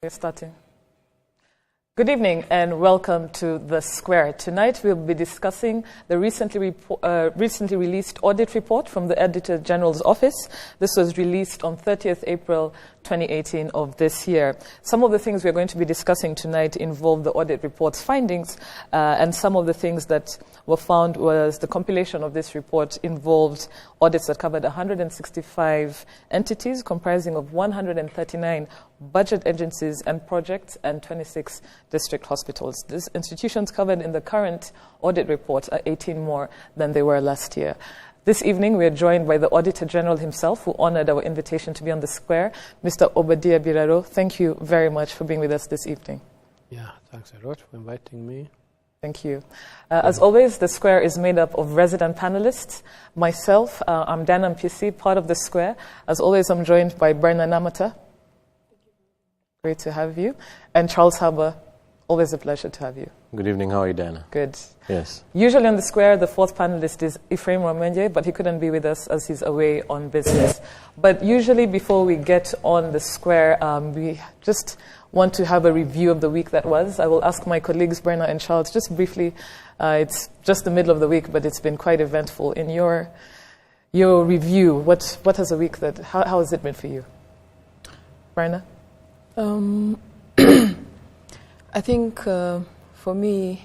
We're starting. Good evening and welcome to The Square. Tonight we'll be discussing the recently released audit report from the Auditor General's Office. This was released on 30th April 2018 of this year. Some of the things we're going to be discussing tonight involve the audit report's findings, and some of the things that were found was the compilation of this report involved audits that covered 165 entities comprising of 139 budget agencies and projects and 26 district hospitals. These institutions covered in the current audit report are 18 more than they were last year. This evening, we are joined by the Auditor General himself, who honored our invitation to be on the square, Mr. Obadiah BIRARO. Thank you very much for being with us this evening. Yeah, thanks a lot for inviting me. Thank you. As always, the square is made up of resident panelists. Myself, I'm Dana Mpisi, part of the square. As always, I'm joined by Berna Namata. Great to have you. And Charles Haber, always a pleasure to have you. Good evening. How are you, Dana? Good. Yes. Usually on the square, the fourth panelist is Ephraim Ramenje, but he couldn't be with us as he's away on business. But usually before we get on the square, we just want to have a review of the week that was. I will ask my colleagues, Berna and Charles, just briefly. It's just the middle of the week, but it's been quite eventful. In your review, what has a week that, how has it been for you? Berna? I think for me,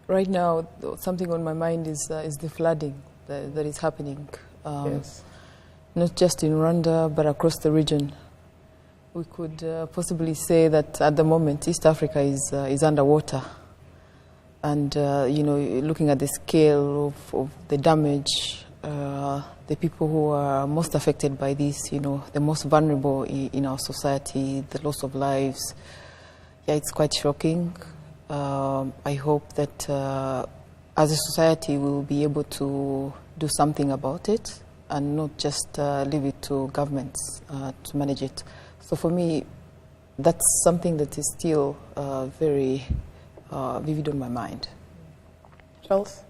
right now, something on my mind is the flooding that is happening, Yes. not just in Rwanda, but across the region. We could possibly say that at the moment, East Africa is underwater. And, looking at the scale of the damage, the people who are most affected by this, the most vulnerable in our society, the loss of lives, yeah, it's quite shocking. I hope that as a society we will be able to do something about it and not just leave it to governments to manage it. So for me, that's something that is still very vivid on my mind. Charles?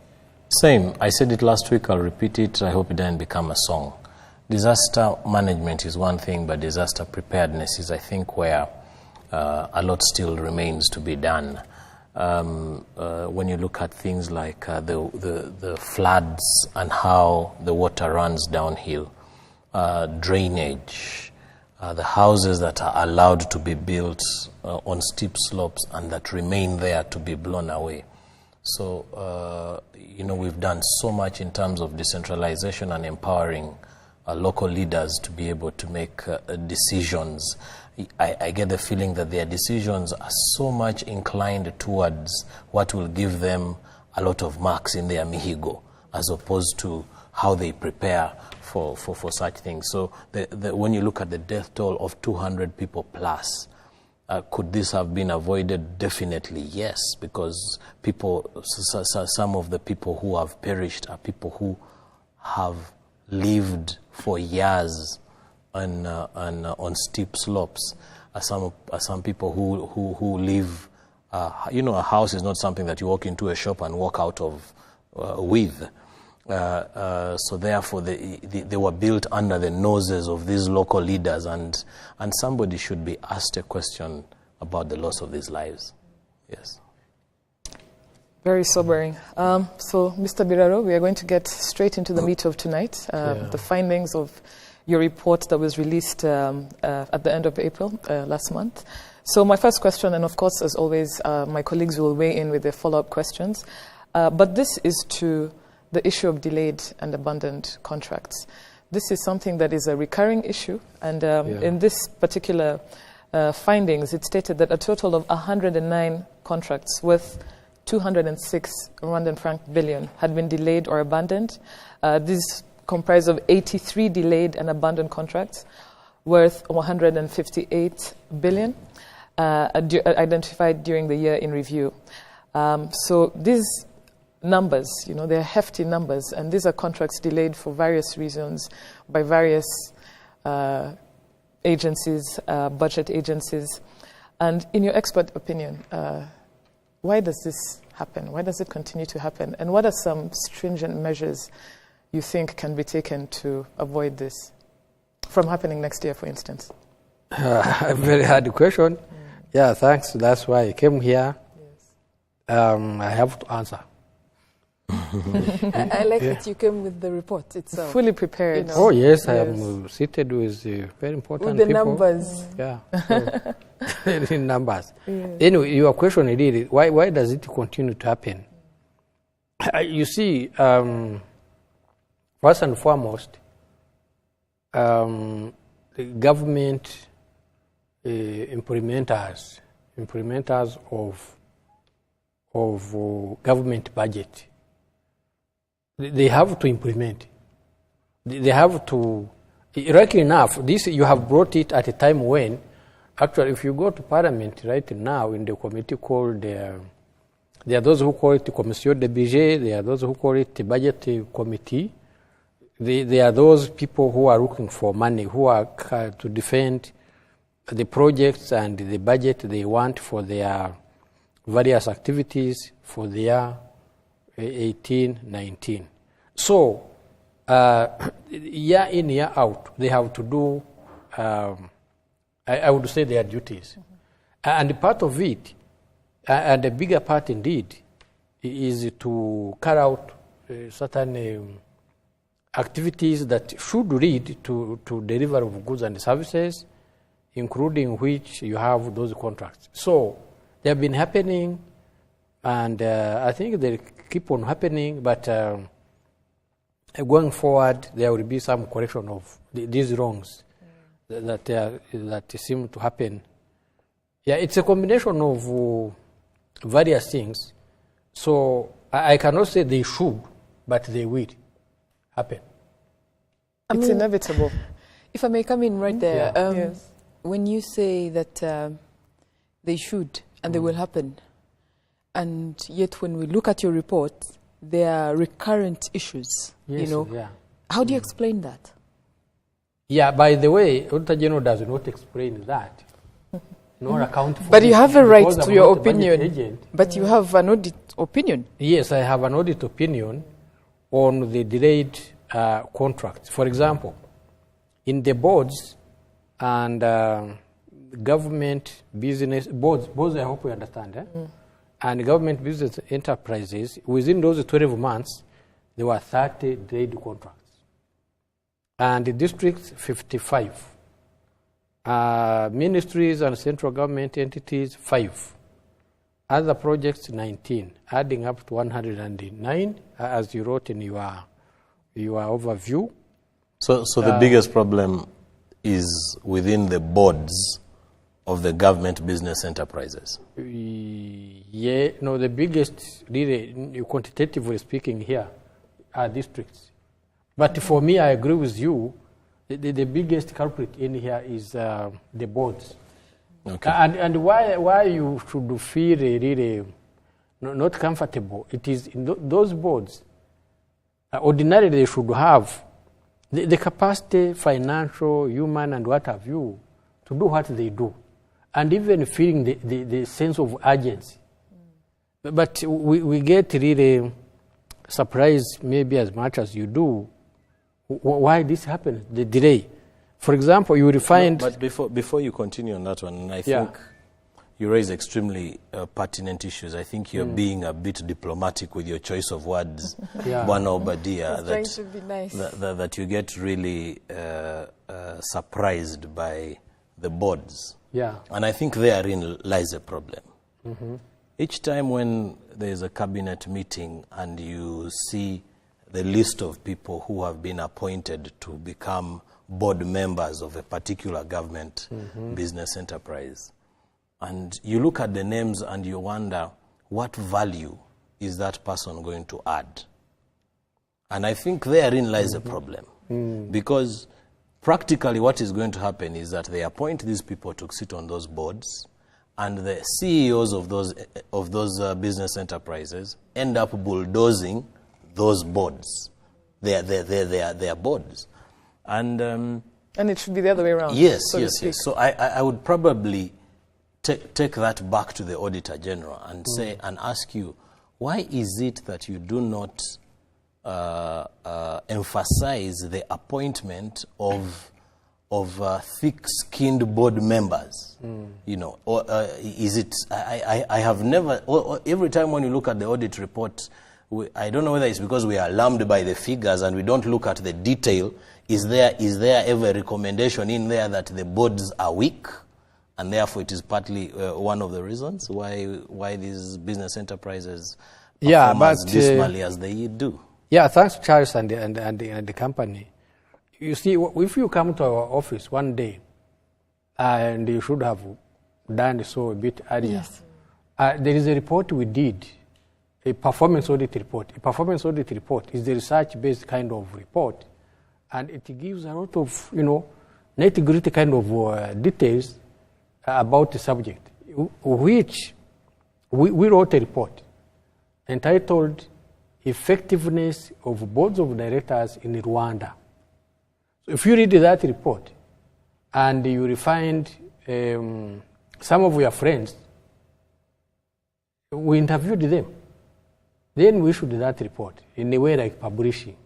Same. I said it last week. I'll repeat it. I hope it doesn't become a song. Disaster management is one thing, but disaster preparedness is, I think, where a lot still remains to be done. When you look at things like the floods and how the water runs downhill, drainage, the houses that are allowed to be built on steep slopes and that remain there to be blown away. So, we've done so much in terms of decentralization and empowering local leaders to be able to make decisions. I get the feeling that their decisions are so much inclined towards what will give them a lot of marks in their mihigo, as opposed to how they prepare for such things. So when you look at the death toll of 200 people plus, could this have been avoided? Definitely yes, because some of the people who have perished are people who have lived for years on steep slopes. Some people who live, a house is not something that you walk into a shop and walk out of with. So therefore, they were built under the noses of these local leaders, and somebody should be asked a question about the loss of these lives. Yes. Very sobering. So, Mr. BIRARO, we are going to get straight into the meat of tonight, the findings of your report that was released at the end of April last month. So my first question, and of course, as always, my colleagues will weigh in with their follow-up questions, but this is to the issue of delayed and abandoned contracts. This is something that is a recurring issue, and in this particular findings, it stated that a total of 109 contracts worth 206 Rwandan franc billion had been delayed or abandoned. These comprise of 83 delayed and abandoned contracts worth 158 billion identified during the year in review. So these numbers, they're hefty numbers, and these are contracts delayed for various reasons by various agencies, budget agencies. And in your expert opinion, why does this happen? Why does it continue to happen? And what are some stringent measures you think can be taken to avoid this from happening next year, for instance? A very hard question. Yeah, thanks. That's why I came here. I have to answer. I like that you came with the report itself. Fully prepared. Oh, yes, I am seated with very important with the people. numbers. Yeah, so, in numbers. Anyway, your question really, why does it continue to happen? You see, first and foremost, the government implementers of government budget, they have to implement. They have to, rightly enough, this you have brought it at a time when, actually, if you go to Parliament right now in the committee called, there are those who call it the Commission de Budget, there are those who call it the Budget Committee. They are those people who are looking for money, who are to defend the projects and the budget they want for their various activities for the year 18-19. So, year in, year out, they have to do, I would say, their duties. And part of it, and a bigger part indeed, is to carry out certain activities that should lead to delivery of goods and services, including which you have those contracts. So they have been happening, and I think they keep on happening, but going forward, there will be some correction of these wrongs that seem to happen. Yeah, it's a combination of various things. So I cannot say they should, but they will happen. It's inevitable. If I may come in right there, Yes. when you say that they should and they will happen, and yet when we look at your report, there are recurrent issues. Yes, you know, yeah. How do you explain that? Yeah, by the way, Auditor General does not explain that. Nor account for But you it, have a right because to I'm your not a budget opinion. agent. But you have an audit opinion. Yes, I have an audit opinion on the delayed contracts. For example, in the boards and government business, boards I hope you understand, and government business enterprises, within those 12 months, there were 30 delayed contracts. And the districts, 55. Ministries and central government entities, 5. Other projects, 19, adding up to 109, as you wrote in your overview. So the biggest problem is within the boards of the government business enterprises. Yeah, no, the biggest, really, quantitatively speaking here, are districts. But for me, I agree with you. The biggest culprit in here is the boards. Okay. And why you should feel really not comfortable, it is in those boards, ordinarily they should have the capacity, financial, human, and what have you, to do what they do. And even feeling the sense of urgency. But we get really surprised, maybe as much as you do, why this happens, the delay. For example, you will find... But before you continue on that one, I think you raise extremely pertinent issues. I think you're being a bit diplomatic with your choice of words, BIRARO Obadiah, Trying to be nice. that you get really surprised by the boards. Yeah. And I think therein lies a problem. Each time when there's a cabinet meeting and you see the list of people who have been appointed to become board members of a particular government business enterprise, and you look at the names and you wonder, what value is that person going to add? And I think therein lies a problem. Because practically what is going to happen is that they appoint these people to sit on those boards, and the CEOs of those business enterprises end up bulldozing those boards. They are boards. And it should be the other way around. yes. So I would probably take that back to the Auditor General and say and ask you, why is it that you do not emphasize the appointment of of thick-skinned board members? You know, or is it? I have never. Every time when you look at the audit report, I don't know whether it's because we are alarmed by the figures and we don't look at the detail. Is there ever a recommendation in there that the boards are weak, and therefore it is partly one of the reasons why these business enterprises perform as dismally as they do? Yeah, thanks, Charles, and the company. You see, if you come to our office one day, and you should have done so a bit earlier, there is a report we did, a performance audit report. A performance audit report is the research-based kind of report, and it gives a lot of, nitty-gritty kind of details about the subject, which we wrote a report entitled Effectiveness of Boards of Directors in Rwanda. So if you read that report and you will find some of your friends, we interviewed them. Then we issued that report in a way like publishing.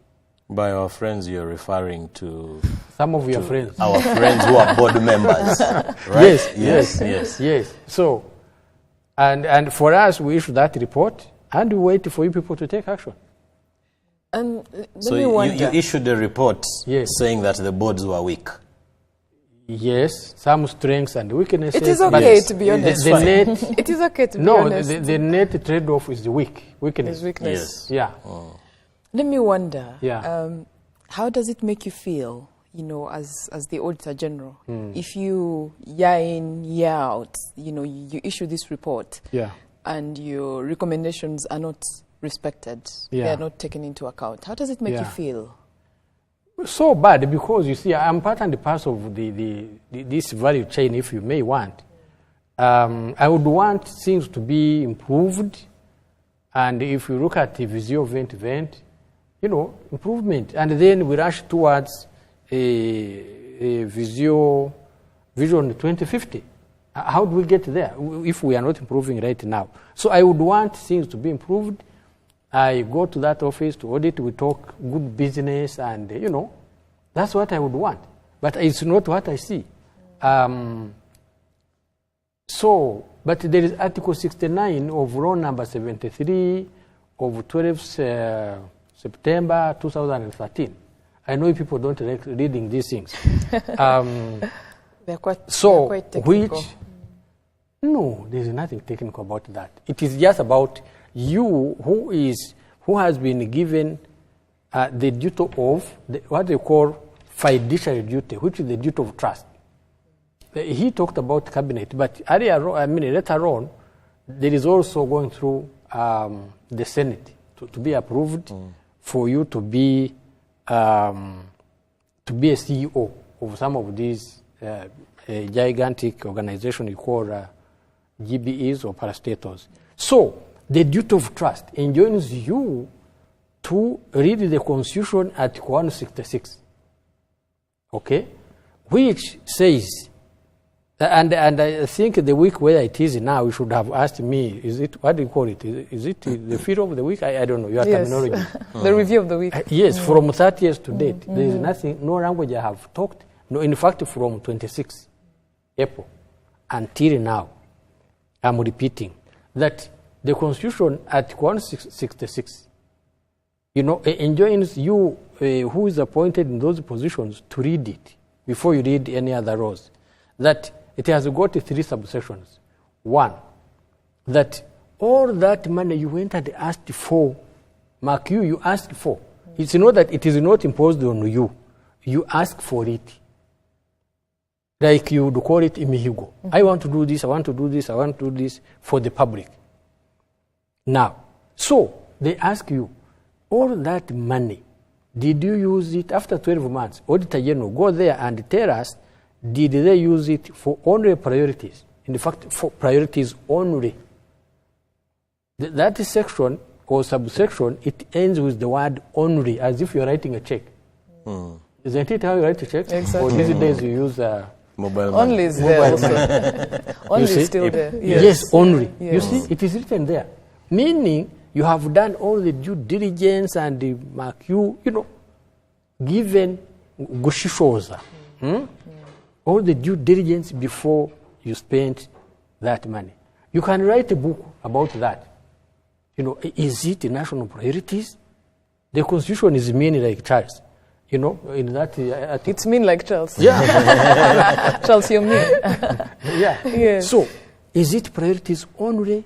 By our friends, you're referring to some of your friends. Our friends who are board members, right? Yes. So, and for us, we issue that report and we wait for you people to take action. And so you issued a report saying that the boards were weak. Yes, some strengths and weaknesses. It is okay to be honest. It is okay to be honest. No, the net trade-off is the weakness. Weakness. Yes. Yeah. Oh. Let me wonder, how does it make you feel, as the Auditor General, if you year in, year out, you issue this report and your recommendations are not respected, they are not taken into account. How does it make you feel? So bad, because you see, I'm part and parcel of this value chain, if you may want. I would want things to be improved, and if you look at the Visio event, improvement, and then we rush towards a Vision 2050. How do we get there if we are not improving right now? So I would want things to be improved. I go to that office to audit, we talk good business, and, that's what I would want. But it's not what I see. But there is Article 69 of Law Number 73 of 12th September 2013. I know people don't like reading these things. They're quite technical. No, there is nothing technical about that. It is just about you who has been given the duty of what they call fiduciary duty, which is the duty of trust. He talked about cabinet, but later on, there is also going through the Senate to be approved for you to be a CEO of some of these gigantic organizations you call GBEs or parastatals. So the duty of trust enjoins you to read the Constitution Article 166, okay, which says, and I think the week where it is now, you should have asked me, is it, what do you call it? Is it the fear of the week? I don't know, your terminology. The review of the week. Yes, from 30 years to date, there is nothing, no language I have talked, no, in fact, from 26 April until now, I'm repeating that the Constitution Article 166, enjoins you who is appointed in those positions to read it before you read any other laws. That it has got 3 subsections. 1, that all that money you went and asked for, mark you asked for. It's not that it is not imposed on you. You ask for it. Like you would call it imihigo. I want to do this, I want to do this, I want to do this for the public. Now, so they ask you, all that money, did you use it after 12 months? Auditor General, go there and tell us, did they use it for only priorities? In fact, for priorities only. That section or subsection, it ends with the word only, as if you're writing a check. Isn't it how you write a check? Exactly. Or these days you use mobile money. Only is there also. Only is still there. Yes, only. Yes. You see, it is written there. Meaning, you have done all the due diligence and the mark given gushishoza. all the due diligence before you spend that money. You can write a book about that. You know, is it national priorities? The Constitution is mean like Charles. You know, in that it's mean like Charles. Yeah. Charles, you're mean. Yeah. Yes. So, is it priorities only?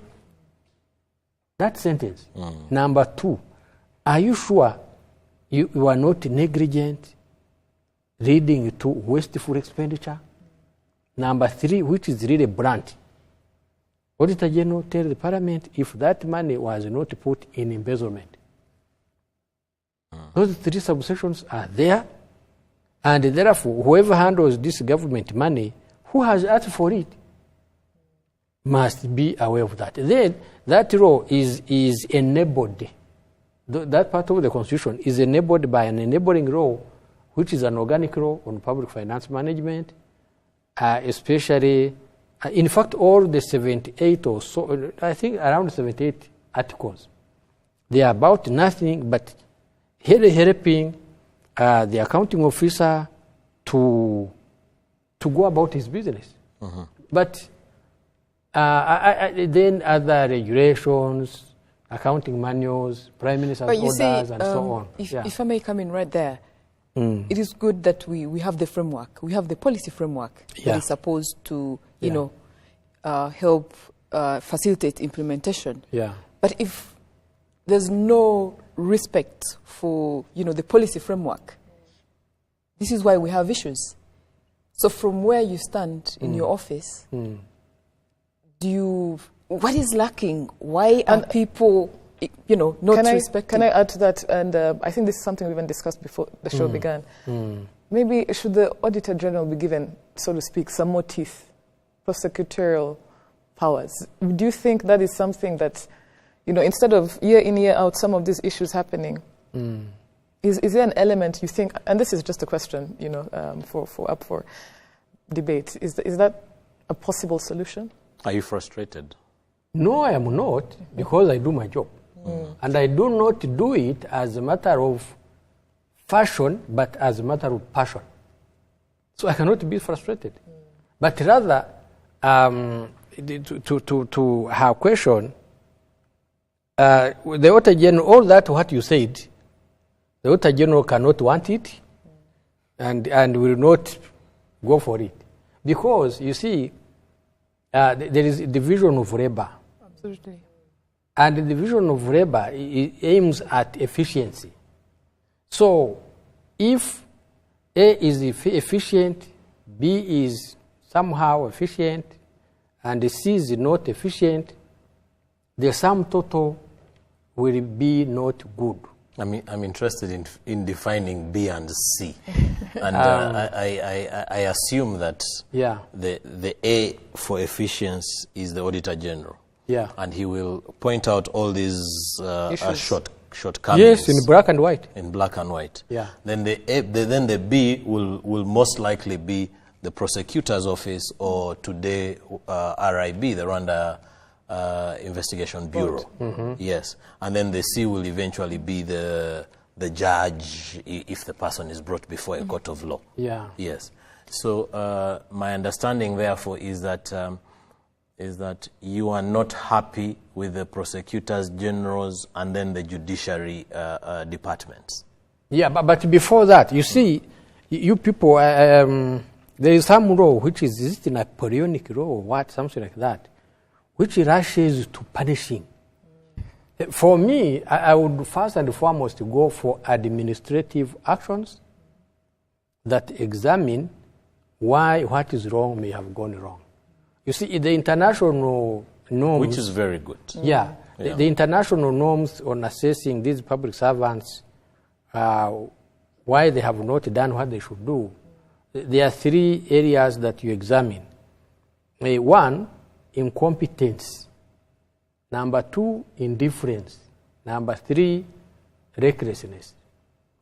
That sentence. Number 2, are you sure you are not negligent, leading to wasteful expenditure? Number 3, which is really blunt. Auditor General tell the Parliament if that money was not put in embezzlement. Those 3 subsections are there, and therefore, whoever handles this government money, who has asked for it, must be aware of that. Then, that law is enabled. That part of the Constitution is enabled by an enabling law, which is an organic law on public finance management, especially, in fact, all the 78 or so, I think around 78 articles, they are about nothing but helping the accounting officer to go about his business. But then other regulations, accounting manuals, prime minister's orders, and so on. If I may come in right there, it is good that we have the framework, we have the policy framework that is supposed to, you know, help facilitate implementation. But if there's no respect for, you know, the policy framework, this is why we have issues. So from where you stand in your office, what is lacking? Why are people, you know, not respecting? Can I add to that? And I think this is something we even discussed before the show began. Maybe should the Auditor General be given, so to speak, some more teeth, prosecutorial powers? Do you think that is something that, you know, instead of year in, year out, some of these issues happening, is there an element you think, and this is just a question, you know, up for debate, is that a possible solution? Are you frustrated? No, I am not, because I do my job. And I do not do it as a matter of fashion, but as a matter of passion. So I cannot be frustrated. But rather, to her question, the Auditor General, all that what you said, the Auditor General cannot want it and will not go for it. Because, you see, there is a division of labor. Absolutely. And the division of labor aims at efficiency. So, if A is efficient, B is somehow efficient, and C is not efficient, the sum total will be not good. I'm interested in defining B and C, and I assume that the A for efficiency is the Auditor General, and he will point out all these shortcomings. Yes, in black and white. In black and white. Yeah. Then the B will most likely be the prosecutor's office, or today RIB, the Rwanda Investigation Bureau. Yes. And then the C will eventually be the judge if the person is brought before a court of law. Yeah. Yes. So my understanding, therefore, is that you are not happy with the prosecutors generals and then the judiciary departments. Yeah, but before that, you see, you people, there is some law which is it Napoleonic law or what, something like that, which rushes to punishing. For me, I would first and foremost go for administrative actions that examine why what is wrong may have gone wrong. You see, the international norms... Which is very good. Yeah. The international norms on assessing these public servants, why they have not done what they should do, there are 3 areas that you examine. 1, incompetence. Number 2, indifference. Number 3, recklessness.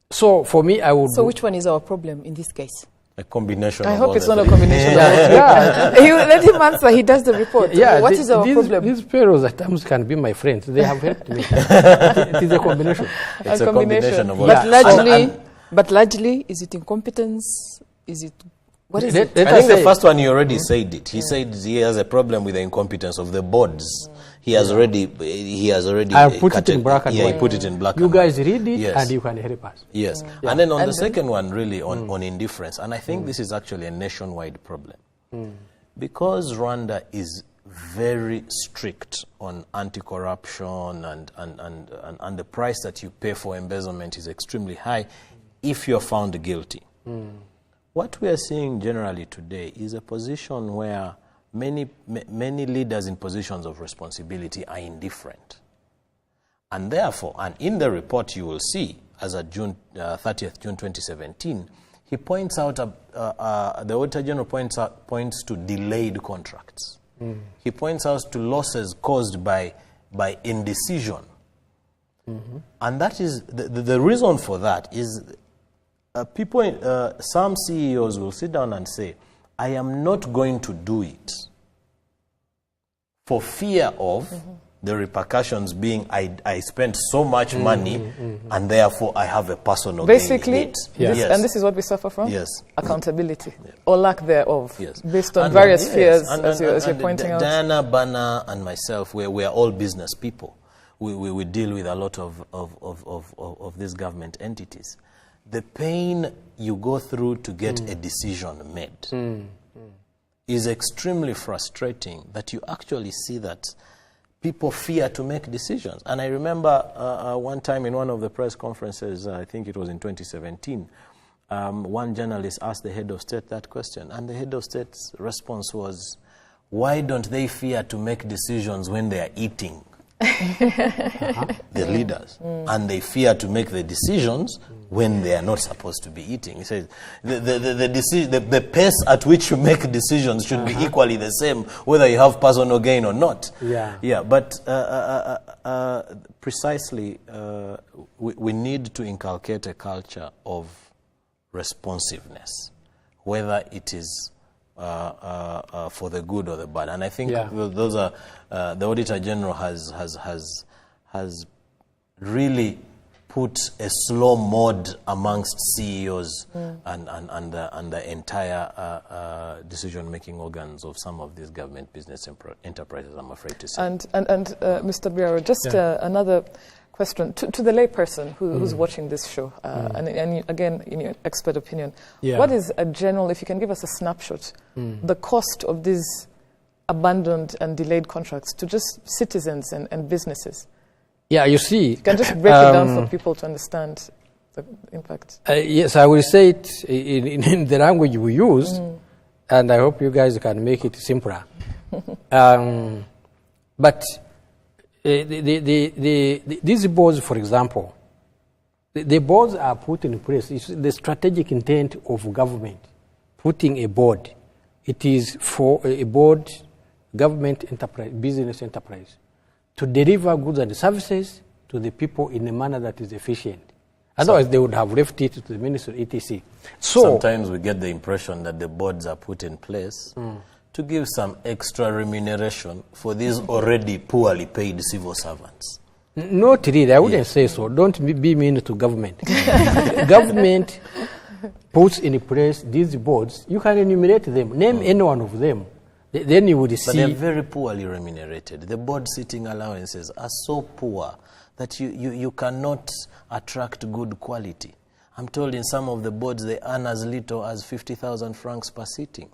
So for me, I would... So which one is our problem in this case? A combination. I hope it's not a combination. Let him answer. He does the report. Yeah, what is our problem? These fellows at times can be my friends. They have helped me. It is a combination. It's a combination of all. But largely, is it incompetence? Is it What is Let- it? let I us think the say- first one, he already said it. He said he has a problem with the incompetence of the boards. He has already. I put it in cutted- black and Yeah, he white. put it in black You and guys white. read it Yes. and you can help us. Yes. Yeah. And then on And the then- second one, really on indifference, and I think this is actually a nationwide problem. Because Rwanda is very strict on anti-corruption and the price that you pay for embezzlement is extremely high if you're found guilty. What we are seeing generally today is a position where many leaders in positions of responsibility are indifferent. And therefore, and in the report you will see, as of June 30th, June 2017, he points out, the Auditor General points to delayed contracts. He points out to losses caused by indecision. And that is, the reason for that is some CEOs will sit down and say, I am not going to do it for fear of the repercussions being I spent so much money and therefore I have a personal gain in Basically, it. this, and this is what we suffer from? Yes. Accountability, or lack thereof, Yes. based on And, various yes, fears, and- as you're and pointing out. Diana, Bana, and myself, we are all business people. We deal with a lot of these government entities. The pain you go through to get a decision made is extremely frustrating, that you actually see that people fear to make decisions. And I remember one time in one of the press conferences, I think it was in 2017, one journalist asked the head of state that question, and the head of state's response was, why don't they fear to make decisions when they are eating? The leaders, and they fear to make the decisions when they are not supposed to be eating. He says the pace at which you make decisions should be equally the same, whether you have personal gain or not. But precisely, we need to inculcate a culture of responsiveness, whether it is for the good or the bad. And I think those are the Auditor General has really put a slow mode amongst CEOs and the entire decision-making organs of some of these government business enterprises, I'm afraid to say. And Mr. BIRARO, just another question to the layperson who's watching this show, and again, in your expert opinion, what is a general, if you can give us a snapshot, the cost of these abandoned and delayed contracts to just citizens and businesses? Yeah, you see. You can just break it down for people to understand the impact. Yes, I will say it in the language we use, and I hope you guys can make it simpler. But these boards, for example, the boards are put in place. It's the strategic intent of government, putting a board. It is for a board, government enterprise, business enterprise, to deliver goods and services to the people in a manner that is efficient. Otherwise, they would have left it to the ministry, etc. So sometimes we get the impression that the boards are put in place to give some extra remuneration for these already poorly paid civil servants. Not really, I wouldn't say so. Don't be mean to government. Government puts in place these boards. You can enumerate them. Name any one of them. Then you would see. But they're very poorly remunerated. The board sitting allowances are so poor that you cannot attract good quality. I'm told in some of the boards they earn as little as 50,000 francs per sitting.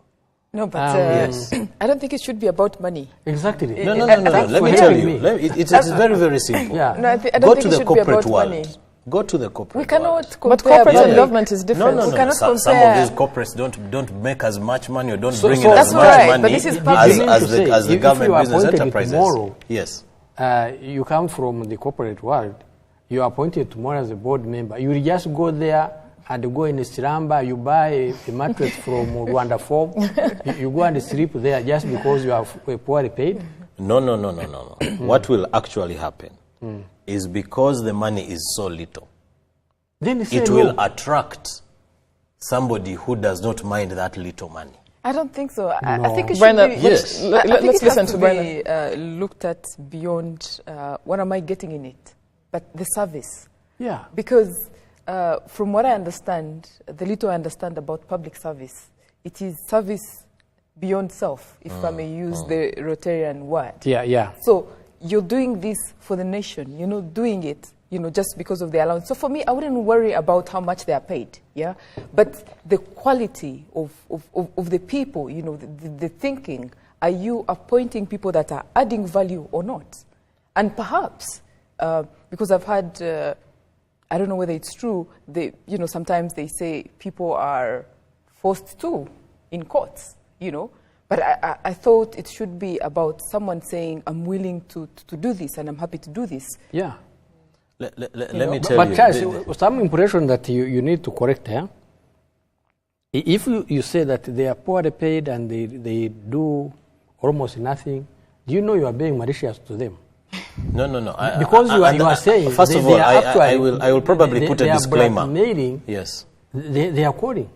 No, but Yes. I don't think it should be about money. Exactly. No. Let me tell you. It's very, very simple. Yeah. No, I don't Go think to it the should be corporate about world. money. Go to the corporate We cannot world. compare. But corporate and money. government is different. No. We cannot Some of compare. these corporates don't make as much money or don't So- bring so in that's as much right, money but this is as public. the If government you are business appointed enterprises. tomorrow, Yes. you come from the corporate world, you are appointed tomorrow as a board member. You will just go there and go in a slumber, you buy a mattress from Rwanda Form, you go and sleep there just because you are poorly paid. No. What will actually happen is because the money is so little, Then say it no. will attract somebody who does not mind that little money. I don't think so. I think it should Brenda, be. Yes. I think let's it has listen to to be Brenda. looked at beyond what am I getting in it, but the service. Yeah. Because from what I understand, the little I understand about public service, it is service beyond self, if I may use the Rotarian word. Yeah, yeah. So you're doing this for the nation, doing it, just because of the allowance. So for me, I wouldn't worry about how much they are paid, yeah? But the quality of the people, the thinking, are you appointing people that are adding value or not? And perhaps, because I've had, I don't know whether it's true, sometimes they say people are forced to in courts, But I thought it should be about someone saying, I'm willing to do this and I'm happy to do this. Yeah. Let me tell you. But Charles, some impression that you need to correct here. If you say that they are poorly paid and they do almost nothing, do you know you are being malicious to them? No. Because you are saying, first of all, I will probably put a disclaimer. Yes. They are calling.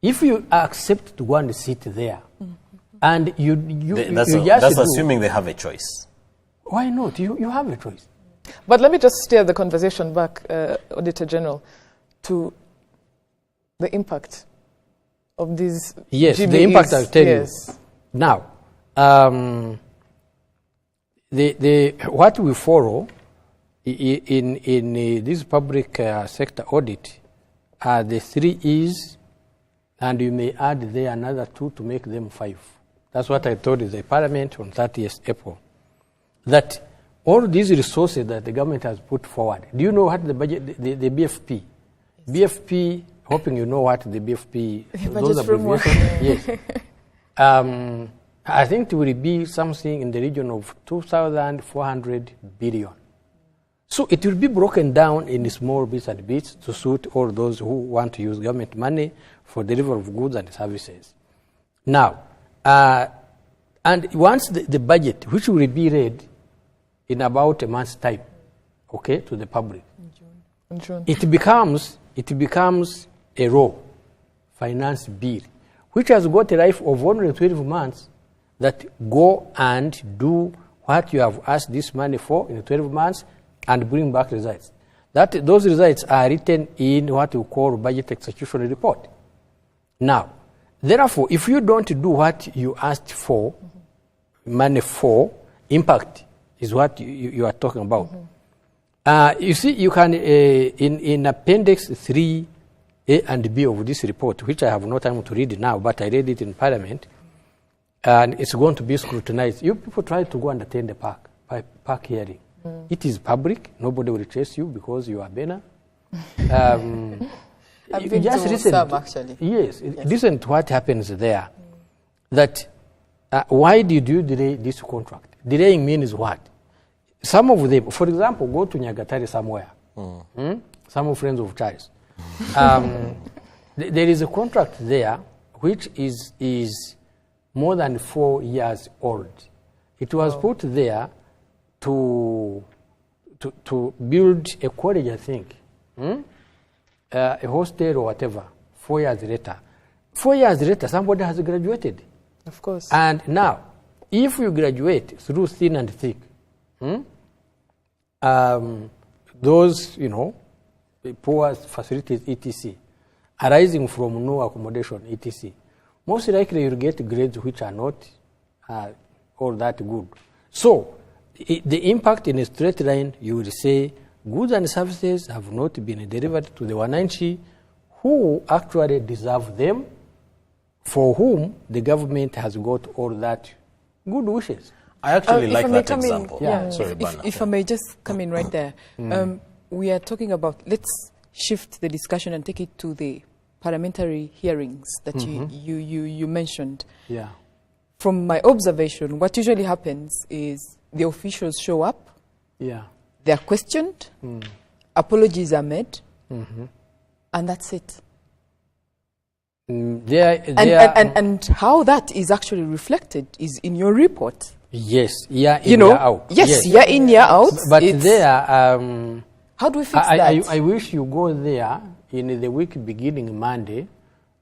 If you accept to go and sit there, and that's assuming they have a choice. Why not? You have a choice. But let me just steer the conversation back, Auditor General, to the impact of these Yes, GBEs. the impact I'll tell you. Now, what we follow in this public sector audit are the 3 E's, and you may add there another 2 to make them 5. That's what I told the Parliament on 30th April. That all these resources that the government has put forward, do you know what the budget, the BFP? BFP, hoping you know what the BFP, those abbreviations. Yes. I think it will be something in the region of 2,400 billion. So it will be broken down in small bits and bits to suit all those who want to use government money for delivery of goods and services. Now, and once the budget, which will be read in about a month's time, okay, to the public, In June. it becomes a raw finance bill, which has got a life of 112 months, that go and do what you have asked this money for in 12 months and bring back results. Those results are written in what we call budget execution report. Now, therefore, if you don't do what you asked for, money for, impact is what you are talking about. You see, you can, in Appendix 3A and B of this report, which I have no time to read now, but I read it in Parliament, and it's going to be scrutinized. You people try to go and attend the park hearing. It is public. Nobody will chase you because you are Bena. I've been to some, actually. Yes, listen to what happens there. That why did you delay this contract? Delaying means what? Some of them, for example, go to Nyagatare somewhere. Some friends of Charles. There is a contract there which is more than 4 years old. It was put there to build a college, I think, a hostel or whatever. 4 years later. 4 years later, somebody has graduated. Of course. And now, if you graduate through thin and thick, those, poor facilities, etc., arising from no accommodation, etc., most likely you'll get grades which are not all that good. So, the impact in a straight line, you will say, goods and services have not been delivered to the wananchi who actually deserve them, for whom the government has got all that good wishes. I actually like that example. Sorry, if I may just come in right there. We are talking about, let's shift the discussion and take it to the parliamentary hearings that you mentioned. Yeah. From my observation, what usually happens is the officials show up, they are questioned, apologies are made, and that's it. And how that is actually reflected is in your report. Yes, year in, year out. Yes, year in, year out. But there, how do we fix that? I wish you go there in the week beginning Monday,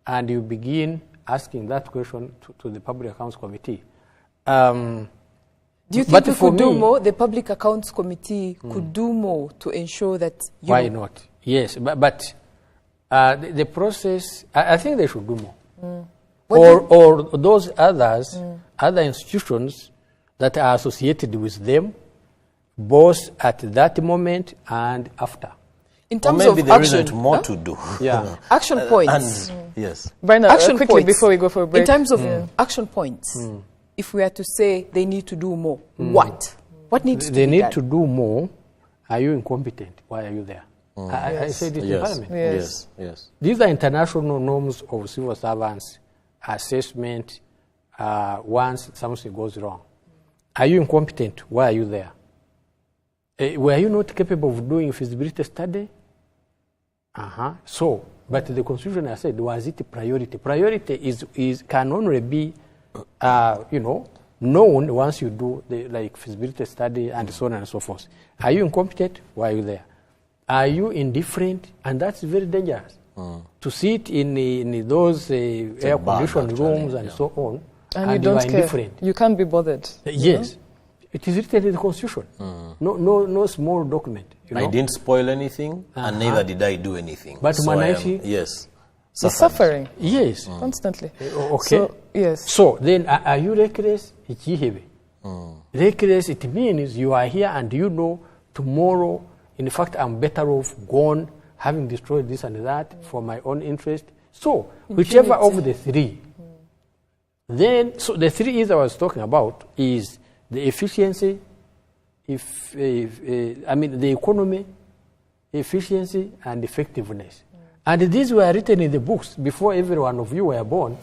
and you begin asking that question to the Public Accounts Committee. Do you think we could do more? The Public Accounts Committee could do more to ensure that... Why not? Yes, but the process, I think they should do more. or those others, other institutions that are associated with them, both at that moment and after. In terms or maybe of there action, isn't more to do. Yeah. action points. Yes. Brenda, Action quickly points. before we go for a break. In terms of action points, if we are to say they need to do more, what? What needs to They be need done? to do more. Are you incompetent? Why are you there? I said it in Yes. Parliament. Yes. Yes. These are international norms of civil servants assessment once something goes wrong. Are you incompetent? Why are you there? Were you not capable of doing feasibility study? So, but the Constitution has said, was it priority? Priority can only be, known once you do the feasibility study and so on and so forth. Are you incompetent? Why are you there? Are you indifferent? And that's very dangerous. To sit in those air-conditioned rooms and so on, And you you don't are care. indifferent. You can't be bothered. Yes. It is written in the Constitution. No small document. I didn't spoil anything, and neither did I do anything. But so I am, Manaichi- yes, You're suffering Yes. constantly. Okay. So, yes. So then, are you reckless? Reckless, it means you are here and you know tomorrow, in fact, I'm better off gone, having destroyed this and that for my own interest. So, whichever of the three, then, so the three is I was talking about is the efficiency, the economy, efficiency, and effectiveness. And these were written in the books before every one of you were born,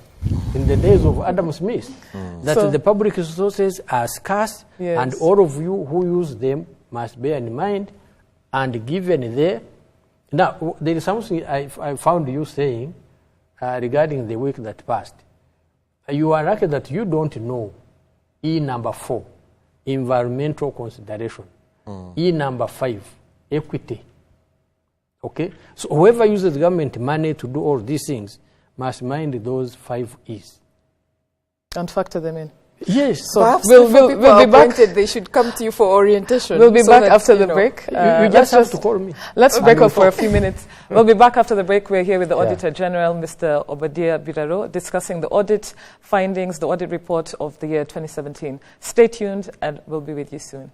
in the days of Adam Smith, that So- the public resources are scarce, Yes. and all of you who use them must bear in mind, and given there. Now, there is something I found you saying regarding the week that passed. You are lucky that you don't know E number 4, environmental consideration. E number 5, equity. Okay? So whoever uses government money to do all these things must mind those 5 E's. And factor them in. Yes. So Perhaps we'll before be people are back. appointed, they should come to you for orientation. We'll be so back that, after the know. break. You Let's just have to call me. Let's And break we'll up for a talk. few minutes. We'll be back after the break. We're here with the Yeah. Auditor General, Mr. Obadiah BIRARO, discussing the audit findings, the audit report of the year 2017. Stay tuned, and we'll be with you soon.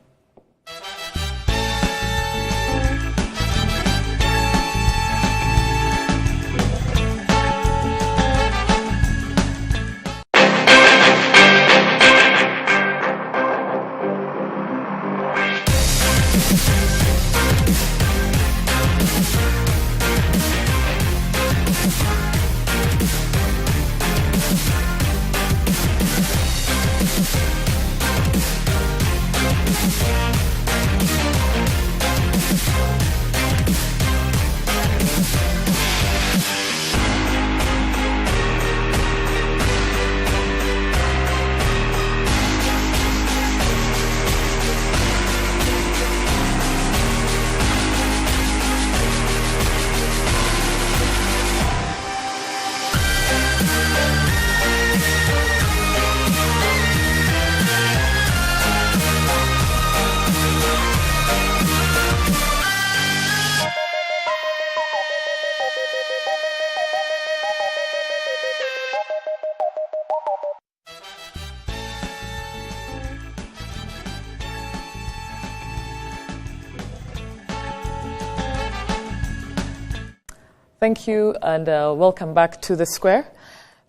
Thank you, and welcome back to the Square.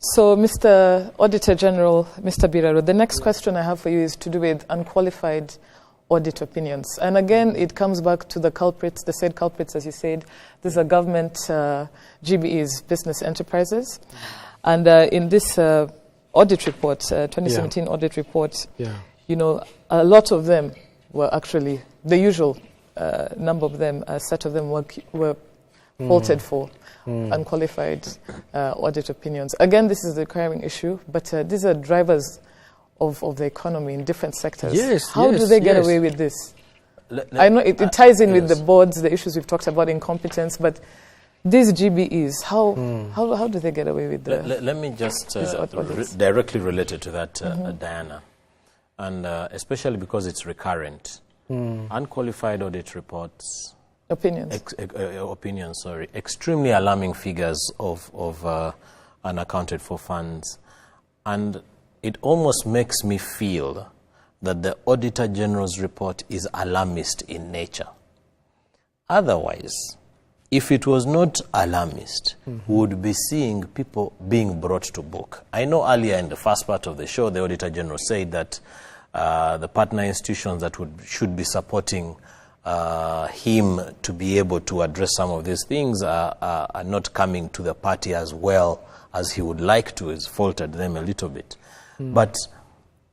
So, Mr. Auditor General, Mr. BIRARO, the next question I have for you is to do with unqualified audit opinions. And again, it comes back to the culprits, the said culprits, as you said. These are government GBEs, business enterprises. And in this audit report, 2017 audit report, you know, a lot of them were actually, the usual number of them, a set of them were faulted for unqualified audit opinions. Again, this is a recurring issue, but these are drivers of the economy in different sectors. Yes, How do they get away with this? I know it ties in with the boards, the issues we've talked about, incompetence, but these GBEs, how do they get away with the... Let me just audits? directly related to that, Diana, and especially because it's recurrent. Unqualified audit reports... Opinions. Opinions, sorry. Extremely alarming figures of unaccounted for funds. And it almost makes me feel that the Auditor General's report is alarmist in nature. Otherwise, if it was not alarmist, we would be seeing people being brought to book. I know earlier in the first part of the show, the Auditor General said that the partner institutions that should be supporting him to be able to address some of these things are not coming to the party as well as he would like to. Has faltered them a little bit. But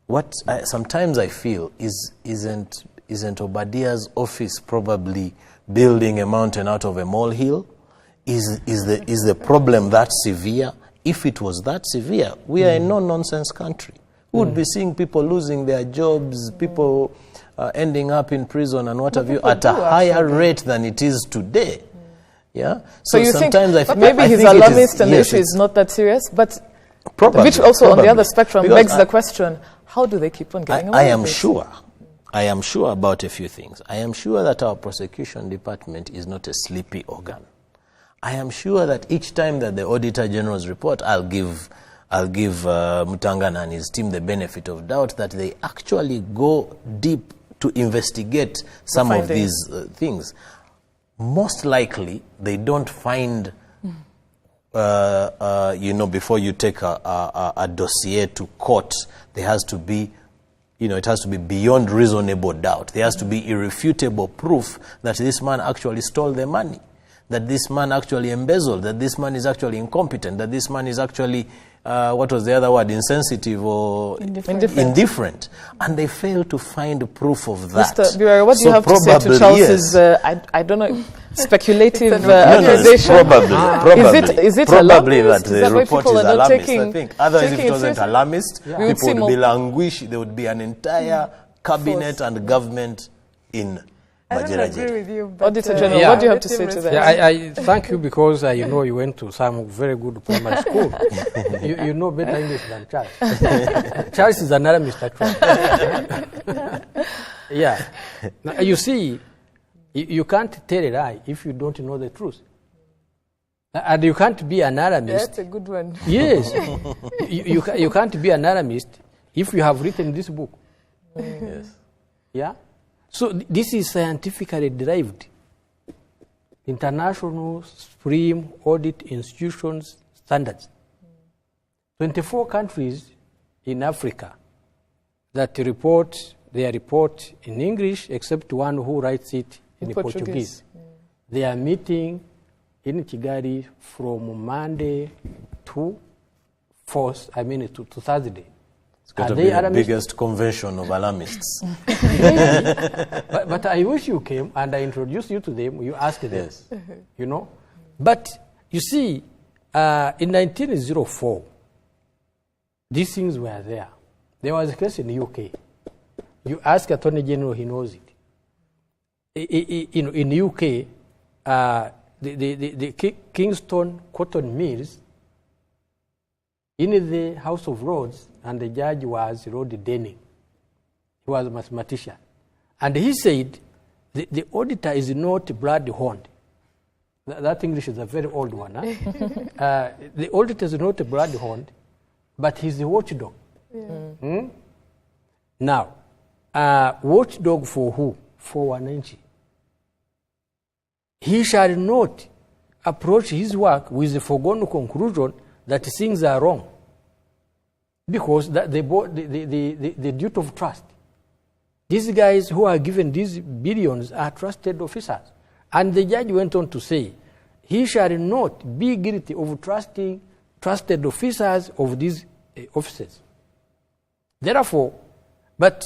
what sometimes I feel isn't Obadiah's office probably building a mountain out of a molehill? Is the problem that severe? If it was that severe, we are a no-nonsense country. We would be seeing people losing their jobs, people ending up in prison and what have you, at a higher rate than it is today. Yeah. So you sometimes think maybe he's alarmist and the issue is not that serious, but which also on the other spectrum begs the question: how do they keep on getting away with it? I am sure about a few things. I am sure that our prosecution department is not a sleepy organ. I am sure that each time that the Auditor General's report, I'll give Mutangana and his team the benefit of doubt that they actually go deep to investigate some of these things. Most likely, they don't find, before you take a dossier to court, there has to be, it has to be beyond reasonable doubt. There has to be irrefutable proof that this man actually stole the money, that this man actually embezzled, that this man is actually incompetent, that this man is actually, what was the other word, insensitive or indifferent. And they fail to find proof of that. Mr. BIRARO, what do you have to say to Charles's, I don't know, speculative accusation? Is it probably alarmist? that the report is alarmist, I think. Otherwise, if it wasn't seriously? alarmist, people would be languish. There would be an entire cabinet and government in I don't agree with you. Auditor General, what do you have to say to that? Yeah, I thank you because you went to some very good primary school. you know better English than Charles. Charles is another Mr. Trump. Yeah. Now, you see, you can't tell a lie if you don't know the truth. And you can't be an alarmist. That's a good one. Yes. you can't be an alarmist if you have written this book. Yes. Yeah? So this is scientifically derived. International Supreme Audit Institutions standards. 24 countries in Africa that report their report in English, except one who writes it in Portuguese. They are meeting in Kigali from Monday to Thursday. It's got to be the biggest convention of alarmists. but I wish you came and I introduced you to them, you asked them, Yes. But you see, in 1904, these things were there. There was a case in the UK. You ask Attorney General, he knows it. In the UK, the Kingston Cotton Mills, in the House of Lords, and the judge was Rod Denning. He was a mathematician. And he said, the auditor is not blood-horned. That English is a very old one. Huh? The auditor is not blood-horned, but he's the watchdog. Yeah. Now, watchdog for who? For Wananchi. He shall not approach his work with the foregone conclusion that things are wrong, because the duty of trust. These guys who are given these billions are trusted officers. And the judge went on to say, he shall not be guilty of trusting trusted officers of these offices. Therefore, but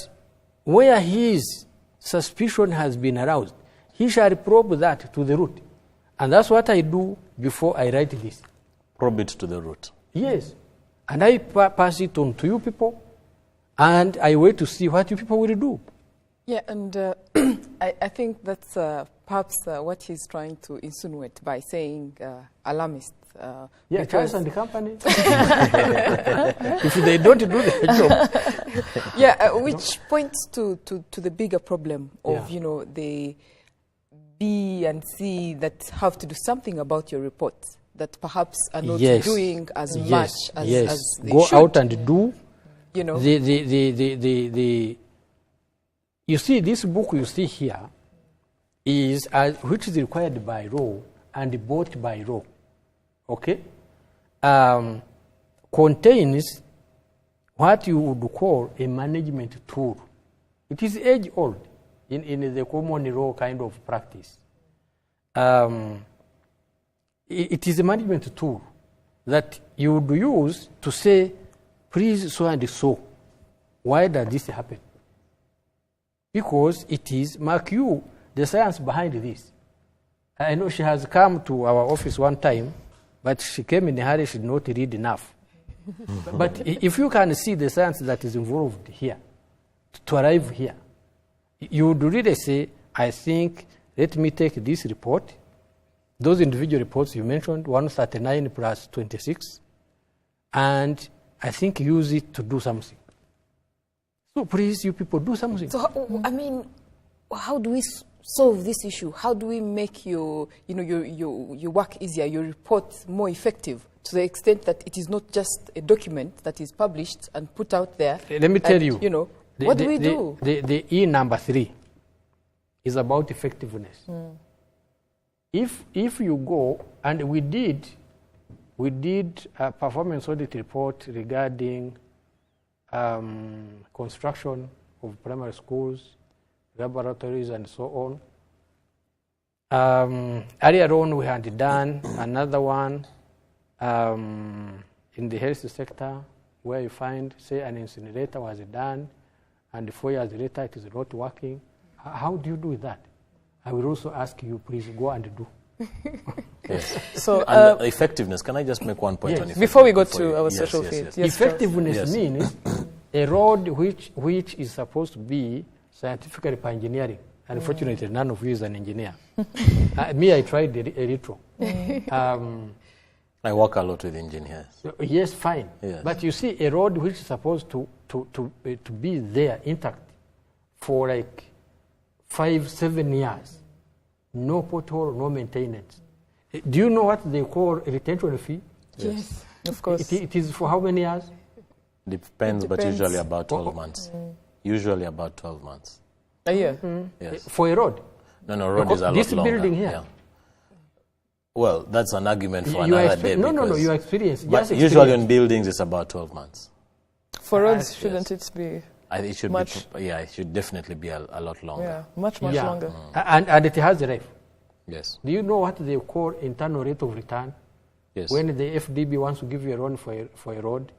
where his suspicion has been aroused, he shall probe that to the root. And that's what I do before I write this. Probe it to the root. Yes. And I pass it on to you people, and I wait to see what you people will do. Yeah, and I think that's perhaps what he's trying to insinuate by saying alarmist. Yeah, Charles and the company. If they don't do their job. Yeah, which points to the bigger problem of, the B and C that have to do something about your reports that perhaps are not Yes. doing as Yes. much as, Yes. as they Go should. out and do. You know, You see, this book you see here is which is required by law and bought by law. Okay, contains what you would call a management tool. It is age old in the common law kind of practice. It is a management tool that you would use to say, please so and so, why does this happen? Because it is, mark you, the science behind this. I know she has come to our office one time, but she came in a hurry, she did not read enough. But if you can see the science that is involved here, to arrive here, you would really say, I think, let me take this report, those individual reports you mentioned, 139 plus 26, and I think use it to do something. So please, you people, do something. so I mean, how do we solve this issue? How do we make your work easier, your report more effective, to the extent that it is not just a document that is published and put out there? Let me tell you. What do we do? The E number 3 is about effectiveness. If you go, and we did a performance audit report regarding construction of primary schools, laboratories, and so on. Earlier on, we had done another one in the health sector, where you find, say, an incinerator was done, and 4 years later it is not working. How do you do that? I will also ask you, please go and do. Yes. So, and effectiveness, can I just make one point Yes. on effectiveness? Before we go to our social field. Yes. Yes, Effectiveness Yes. means a road which is supposed to be scientifically by engineering. Unfortunately, none of you is an engineer. Me, I tried a little. I work a lot with engineers. Yes, fine. Yes. But you see, a road which is supposed to be there intact for like 5-7 years, no pothole, no maintenance. Do you know what they call a retention fee? Yes. of course. It is for how many years? Depends, but Depends. usually about 12 months. Usually about 12 months. A year. Yes. For a road? No, road Because is a lot this longer. building here. Yeah. Well, that's an argument for You another day. no, because- your experience. But Just usually experience. on buildings, it's about 12 months. For roads, Yes. shouldn't it be It should Much- it should definitely be a lot longer. much Yeah. longer? And it has a ref. Yes. Do you know what they call internal rate of return? Yes. When the FDB wants to give you a loan for a road?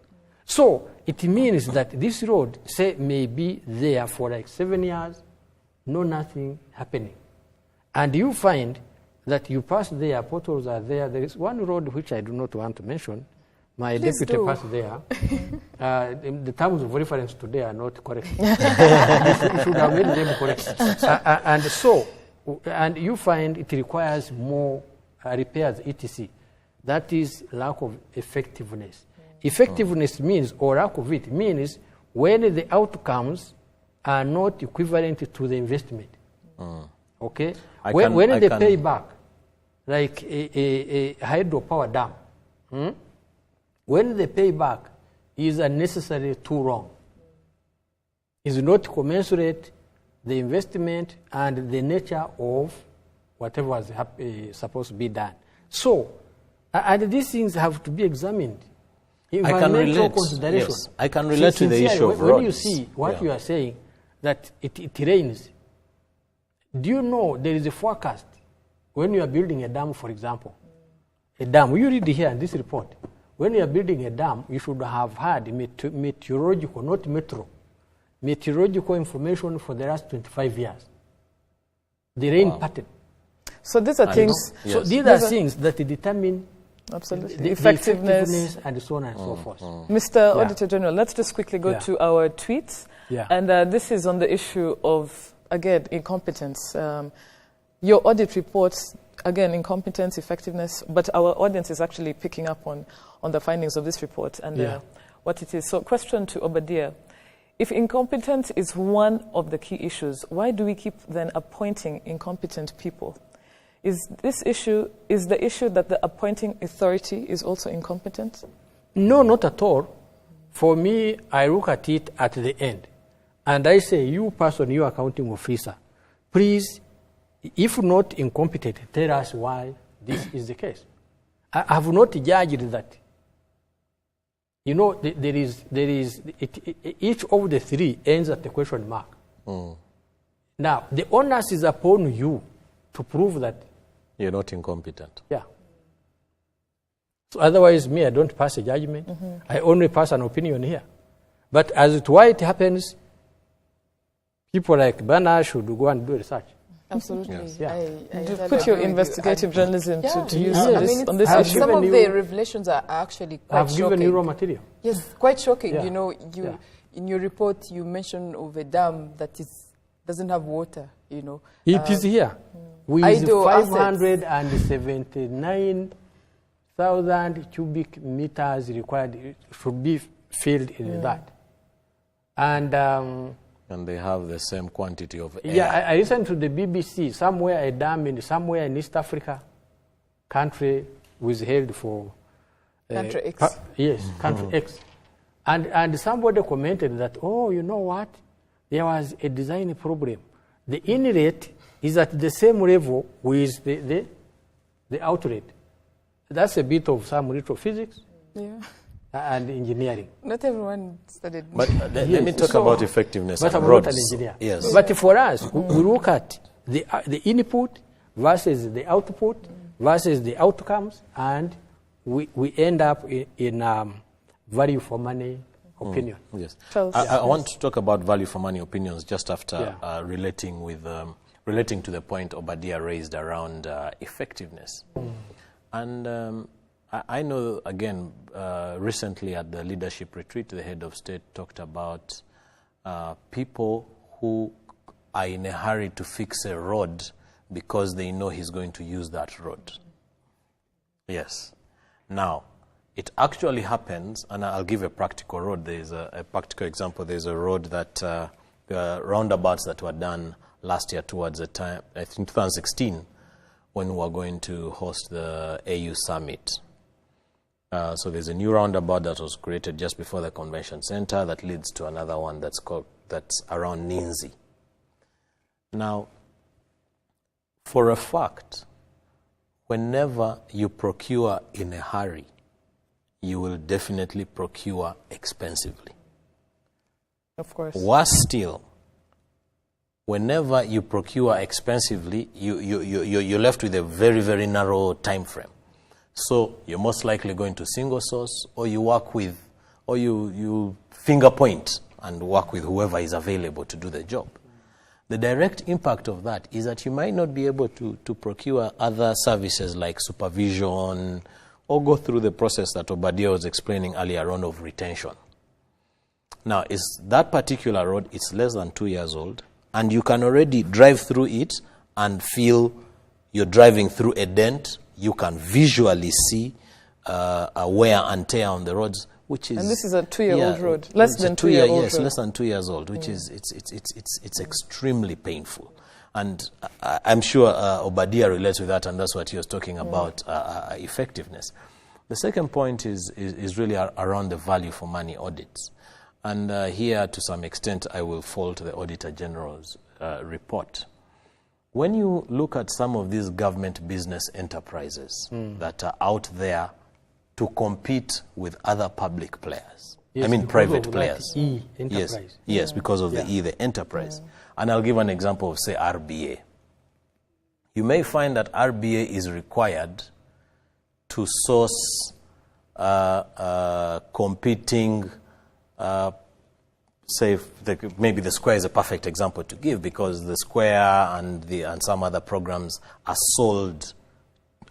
So it means that this road, say, may be there for like 7 years, nothing happening. And you find that you pass there, potholes are there. There is one road which I do not want to mention. My Please deputy do. passed there. The terms of reference today are not correct. You should have made them correct. And you find it requires more repairs, etc. That is lack of effectiveness. Effectiveness means, or lack of it, means when the outcomes are not equivalent to the investment. Okay? When they pay back, like a hydropower dam, when the payback is unnecessarily too long, is not commensurate the investment and the nature of whatever was supposed to be done. So, and these things have to be examined. I can relate. Consideration. Yes. I can relate to the Sincerely, issue of when roads. you see what you are saying, that it rains, do you know there is a forecast when you are building a dam, for example? A dam, you read here in this report, when you are building a dam, you should have had meteorological, not meteorological information for the last 25 years. The rain pattern. So these are things. Yes. So these are things that determine Absolutely. the Effectiveness. and so on and so forth. Mr. Auditor General, let's just quickly go Yeah. to our tweets. Yeah. And this is on the issue of, again, incompetence. Your audit reports, again, incompetence, effectiveness, but our audience is actually picking up on the findings of this report and what it is. So question to Obadiah. If incompetence is one of the key issues, why do we keep then appointing incompetent people? Is the issue that the appointing authority is also incompetent? No, not at all. For me, I look at it at the end. And I say, you person, you accounting officer, please, if not incompetent, tell us why this is the case. I have not judged that. You know, each of the three ends at the question mark. Now, the onus is upon you to prove that you're not incompetent. Yeah. So otherwise, me, I don't pass a judgment. I only pass an opinion here. But as to why it happens, people like Bana should go and do research. Absolutely. Yes. I Put your investigative journalism to use on this some issue. of the revelations are actually quite I've shocking. given you raw material. Yes, quite shocking. Yeah. You know, in your report, you mentioned of a dam that doesn't have water, you know. It is here. With idle 579,000 cubic meters required should be filled in that. And they have the same quantity of air. yeah, I listened to the BBC. Somewhere a dam somewhere in East Africa, country was held for Country X. Yes, country X. And somebody commented that, oh, you know what? There was a design problem. The inlet is at the same level with the outlet. That's a bit of some little physics and engineering. Not everyone studied. But let me talk about effectiveness. But and I'm roads. not an engineer. Yes. But for us, we look at the input versus the output versus the outcomes, and we end up in value for money opinion. Yes. I want to talk about value for money opinions just after relating to the point Obadiah raised around effectiveness. And I know, again, recently at the leadership retreat, the head of state talked about people who are in a hurry to fix a road because they know he's going to use that road. Yes. Now, it actually happens, and I'll give a practical road. There's a practical example. There's a road that, roundabouts that were done last year towards the time, I think 2016, when we were going to host the AU Summit. So there's a new roundabout that was created just before the convention center that leads to another one that's around Ninzi. Now, for a fact, whenever you procure in a hurry, you will definitely procure expensively. Of course. Worse still, whenever you procure expensively, you're left with a very, very narrow time frame. So you're most likely going to single source, or you work with, or you finger point and work with whoever is available to do the job. The direct impact of that is that you might not be able to procure other services like supervision, or go through the process that Obadiah was explaining earlier on of retention. Now, that particular road, it's less than 2 years old, and you can already drive through it and feel you're driving through a dent. You can visually see a wear and tear on the roads, which is... And this is a 2-year-old road, less than 2-year-old road. Yes, less than 2 years old, which is it's extremely painful. And I'm sure Obadiah relates with that, and that's what he was talking about, effectiveness. The second point is really around the value for money audits. And here, to some extent, I will fall to the Auditor General's report. When you look at some of these government business enterprises that are out there to compete with other public players, yes, I mean private players. Enterprise. Yes, because of the enterprise. And I'll give an example of, say, RBA. You may find that RBA is required to source competing, say, maybe the Square is a perfect example to give, because the Square and some other programs are sold,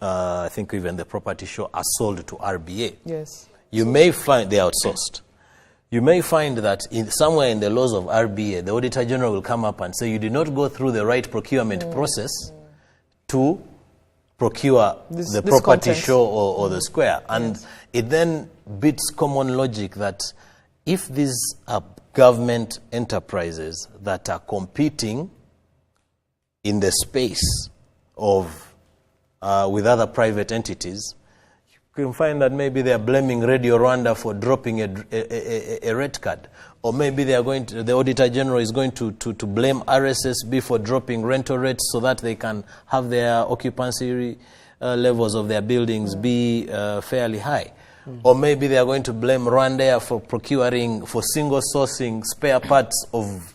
I think even the Property Show are sold to RBA. Yes. You may find they are outsourced. You may find that somewhere in the laws of RBA, the Auditor General will come up and say, you did not go through the right procurement process to procure the Property content. Show or the Square. And it then beats common logic that if these are government enterprises that are competing in the space of with other private entities, you can find that maybe they are blaming Radio Rwanda for dropping a rate card. Or maybe they are going to, the Auditor General is going to blame RSSB for dropping rental rates so that they can have their occupancy levels of their buildings be fairly high. Or maybe they are going to blame Rwanda for procuring, for single sourcing spare parts of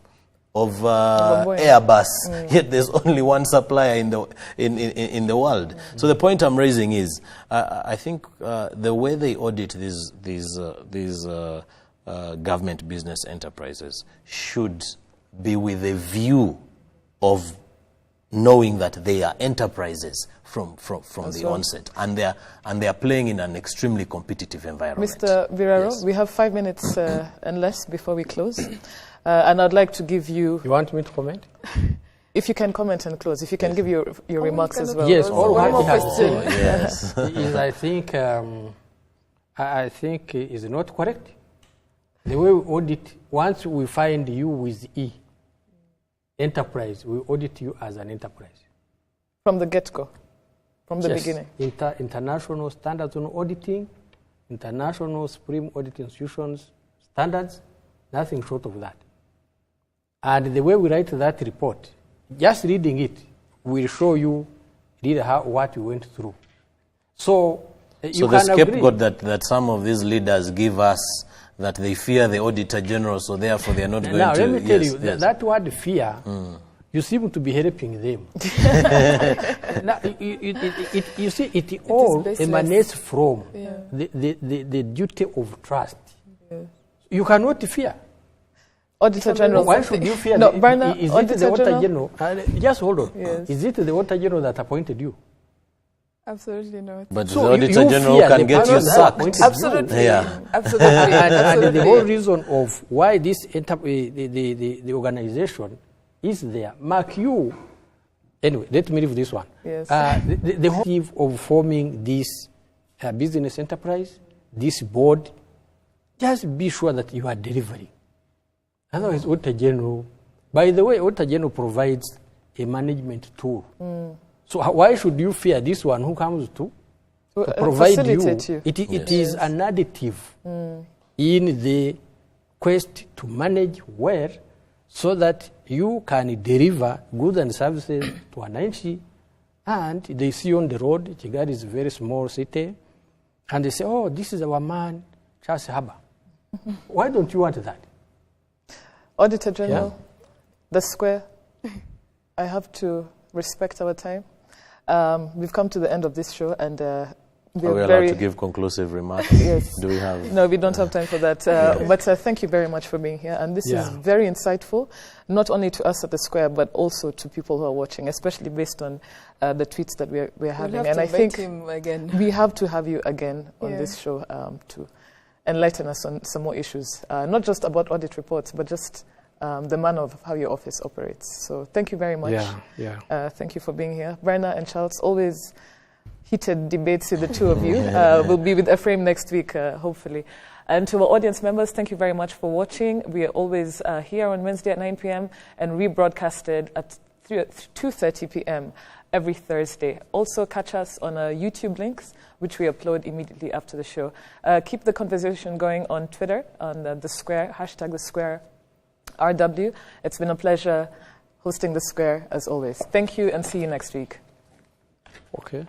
Airbus, yet there's only one supplier in the world. So the point I'm raising is, I think the way they audit these government business enterprises should be with a view of knowing that they are enterprises from the onset, and they are playing in an extremely competitive environment. Mr. BIRARO, yes. We have 5 minutes and less before we close, and I'd like to give you. You want me to comment? If you can comment and close, if you can give your remarks as well. Yes, all what he has said Yes. is, I think is not correct. The way we audit, once we find you with E, enterprise, we audit you as an enterprise. From the get-go, from the Yes. beginning. International standards on auditing, international supreme audit institutions standards, nothing short of that. And the way we write that report, just reading it will show you really what we went through. So you the can scapegoat agree. that some of these leaders give us, that they fear the Auditor General, so therefore they are not going Now, to... let me tell yes, you, yes. that word fear, you seem to be helping them. Now, you see, it all baseless. emanates from the duty of trust. You cannot fear. Auditor General. Why should you fear? No, Is Barna, it Auditor the Auditor General? General? Just hold on. Yes. Is it the Auditor General that appointed you? Absolutely not. But So the Auditor you General fear can the get you panel that sacked. appointed Absolutely. Yeah. Absolutely. And the whole Absolutely. reason of why this the organization is there. Mark you. Anyway, let me leave this one. Yes. The whole idea of forming this business enterprise, this board, just be sure that you are delivering. Otherwise, Auditor General, by the way, Auditor General provides a management tool. So why should you fear this one who comes to provide you? Facilitate you. It is an additive in the quest to manage well, so that you can deliver goods and services to an NC, and they see on the road, Kigali is a very small city, and they say, oh, this is our man, Charles Haba. Why don't you want that? Auditor General, the square, I have to respect our time. We've come to the end of this show, and Are we allowed to give conclusive remarks? Yes. Do we have... No, we don't have time for that. But thank you very much for being here. And this is very insightful, not only to us at the Square, but also to people who are watching, especially based on the tweets that we're having. We'll have And to I think him again. we have to have you again on this show to enlighten us on some more issues, not just about audit reports, but just the manner of how your office operates. So thank you very much. Thank you for being here. Brenna and Charles, always heated debates with the two of you. We'll be with Ephraim next week, hopefully. And to our audience members, thank you very much for watching. We are always here on Wednesday at 9 p.m. and rebroadcasted at 2:30 p.m. every Thursday. Also catch us on our YouTube links, which we upload immediately after the show. Keep the conversation going on Twitter, on the Square, hashtag the Square RW. It's been a pleasure hosting the Square as always. Thank you and see you next week. Okay.